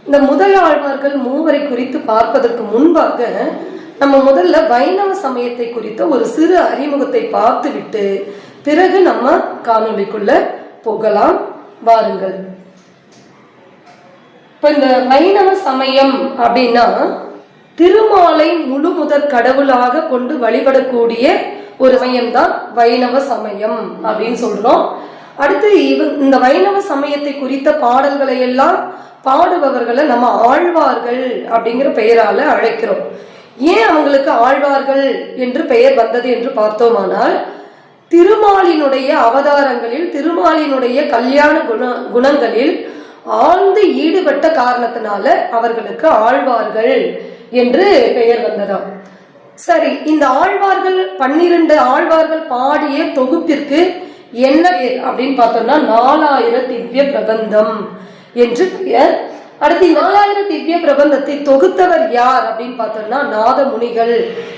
இந்த முதல் ஆழ்வார்கள் மூவரை குறித்து பார்ப்பதற்கு முன்பாக நம்ம முதல்ல வைணவ சமயத்தை குறித்த ஒரு சிறு அறிமுகத்தை பார்த்துவிட்டு பிறகு நம்ம காணொலிக்குள்ள போகலாம். வாருங்கள். இப்ப இந்த வைணவ சமயம் அப்படின்னா திருமாலை முழு முதற் கடவுளாக கொண்டு வழிபடக்கூடிய ஒரு சமயம் தான் வைணவ சமயம் அப்படின்னு சொல்றோம். அடுத்து இந்த வைணவ சமயத்தை குறித்த பாடல்களை எல்லாம் பாடுபவர்களை நம்ம ஆழ்வார்கள் அப்படிங்கிற பெயரால அழைக்கிறோம். ஏன் அவங்களுக்கு ஆழ்வார்கள் என்று பெயர் வந்தது என்று பார்த்தோமானால், திருமாலினுடைய அவதாரங்களில் திருமாலினுடைய கல்யாண குணங்களில் ஆழ்ந்து ஈடுபட்ட காரணத்தினால அவர்களுக்கு ஆழ்வார்கள் என்று பெயர் வந்ததாம். சரி, இந்த ஆழ்வார்கள் 12 ஆழ்வார்கள் பாடிய தொகுப்பிற்கு என்ன பேர் அப்படின்னு பார்த்தோம்னா 4000 திவ்ய பிரபந்தம் என்று பெயர். அடுத்து 4000 திவ்ய பிரபந்தத்தை தொகுத்தவர் யார் அப்படின்னு பார்த்தோம்னா நாத முனிகள்